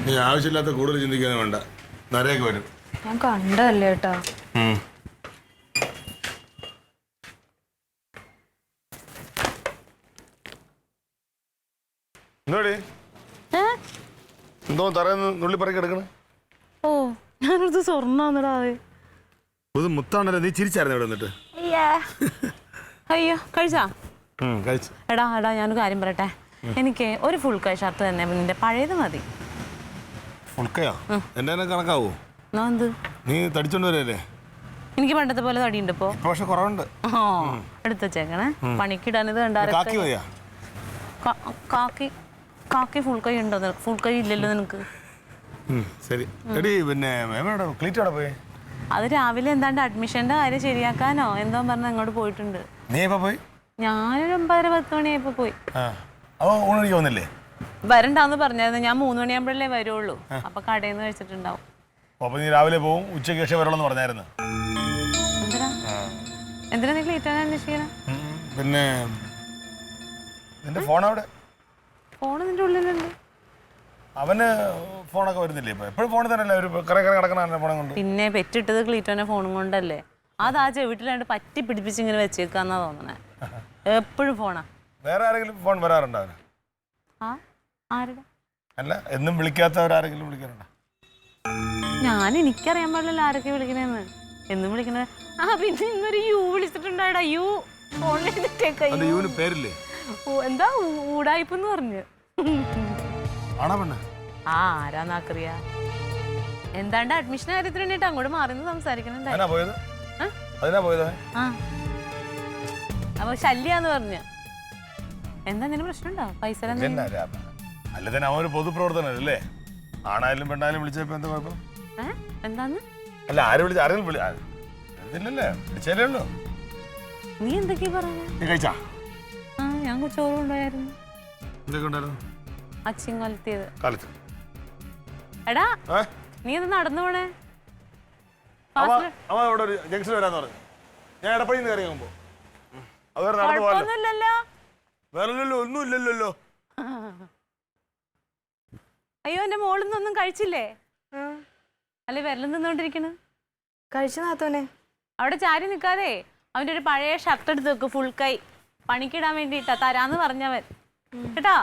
നീ ആവശ്യമില്ലാത്ത കൂടുതൽ ചിന്തിക്കാനും വേണ്ട. നരയൊക്കെ വരും. ഞാൻ കണ്ടല്ലേ ഏട്ടാ. എന്തോടി എന്തോ തറയുന്നു നുള്ളി പറക്കി എടുക്കണേ? ഓ ഞാനടുത്ത് സ്വർണ്ണാന്നടാ. ഇത് മുത്താണല്ലോ. നീ ചിരിച്ചായിരുന്നു ഇവിടെ വന്നിട്ട്? അയ്യോ കഴിച്ചാ? കഴിച്ചു. എടാ ഞാനൊരു കാര്യം പറയട്ടെ. എനിക്ക് ഒരു ഫുൾ കൈ ഷർട്ട് തന്നെ നിന്റെ പഴയത് മതി. ഫുൾ കൈയാ? എന്റെ കണക്കാവോ? എന്ത് നീ തടിച്ചോണ്ട് വരല്ലേ? എനിക്ക് പണ്ടത്തെ പോലെ തടിയുണ്ട് ഇപ്പൊ. പക്ഷെ കുറവുണ്ട്. എടുത്ത് വെച്ചേക്കണേ. പണിക്കിടാനിത് കാക്കി ഫുൾ കൈ ഉണ്ടോ? ഫുൾ കൈ ഇല്ലല്ലോ നിനക്ക്. ശരി. പിന്നെ പോയി? അത് രാവിലെ എന്താണ്ട് അഡ്മിഷന്റെ കാര്യം ശരിയാക്കാനോ എന്തോ പറഞ്ഞ അങ്ങോട്ട് പോയിട്ടുണ്ട്. നീ എപ്പോ പോയി? ഞാനൊരു 9:30-10 മണിയായപ്പോ പോയി. ഊണില്ലേ? വരണ്ടാന്ന് പറഞ്ഞായിരുന്നു. ഞാൻ 3 മണിയാകുമ്പോഴല്ലേ വരുള്ളൂ. അപ്പൊ കടയിൽ നിന്ന് കഴിച്ചിട്ടുണ്ടാവും. അപ്പൊ നീ രാവിലെ പോവും, ഉച്ചയ്ക്ക് ശേഷം വരണമെന്ന് പറഞ്ഞായിരുന്നു. എന്തിനാ നീ ക്ലീറ്റാൻ അന്വേഷിക്കണേ? പിന്നെ നിന്റെ ഫോൺ അവിടെ? ഫോൺ നിന്റെ ഉള്ളിലുണ്ട്. അവന് ഫോണൊക്കെ വരുന്നില്ലേ ഇപ്പൊ? എപ്പോഴും ഫോണിൽ തന്നെ ഒരു കറ കിടക്കണ ഫോണും കൊണ്ട്. പിന്നെ പെറ്റിട്ടത് ക്ലീറ്റോനെ ഫോണും കൊണ്ടല്ലേ. അതാ ചെവിട്ടിലാണ്ട് പറ്റി പിടിപ്പിച്ച് ഇങ്ങനെ വെച്ചേക്കാന്നാ തോന്നണേ. എപ്പോഴും ഫോണാ. വേറെ ആരെങ്കിലും ഫോൺ വരാറുണ്ടോ അവന്? ആരുടെ? അല്ല, എന്നും വിളിക്കാത്തവരാരെങ്കിലും വിളിക്കാറുണ്ടോ? എനിക്കറിയാൻ പാടില്ല ആരൊക്കെ വിളിക്കണേന്ന്. എന്നും വിളിക്കണേ. പിന്നെ ഇന്നൊരു യു വിളിച്ചിട്ടുണ്ടായിടാ. യു ഫോണിൽ പേരില്ലേ? എന്താ ഊടായിപ്പെന്ന് പറഞ്ഞു. ആരാന്നറിയാ? എന്താണ്ട് അഡ്മിഷൻ കാര്യത്തിന് വേണ്ടിട്ട് അങ്ങോട്ട് മാറി സംസാരിക്കണുണ്ടായി. അപ്പൊ ശല്യാന്ന് പറഞ്ഞു. എന്താ നിന്റെ പ്രശ്നമുണ്ടോ? പൈസ ഒരു പൊതുപ്രവർത്തനല്ലേ? ആണായാലും പെണ്ണായാലും വിളിച്ചപ്പോ എന്താ കുഴപ്പം? എന്താന്ന്? അല്ല, ആരും വിളിച്ചല്ലേ ഉള്ളൂ. നീ എന്തൊക്കെയാ പറഞ്ഞ? ഞാൻ ചോറ് കൊണ്ടുപോയായിരുന്നു. അച്ചിൻ കലത്തിയത്. എടാ നീ ഇത് നടന്നു പോണേ? ജംഗ്ഷൻ വരാന്ന് പറഞ്ഞു. ഞാൻ എടപ്പള്ളിയിൽ നിന്ന് കയറി പോകുമ്പോ ഒന്നുമില്ലല്ലോ. അയ്യോ, എന്റെ മോളിൽ നിന്നൊന്നും കഴിച്ചില്ലേ? അല്ലെ വിരലും നിന്നോണ്ടിരിക്കണ്? കഴിച്ചു നാത്തോനെ. അവിടെ ചാരി നിക്കാതെ അവന്റെ ഒരു പഴയ ഷർട്ട് എടുത്ത് വെക്ക്. ഫുൾ കൈ പണിക്കിടാൻ വേണ്ടിട്ടാ തരാന്ന് പറഞ്ഞവൻ കേട്ടാ.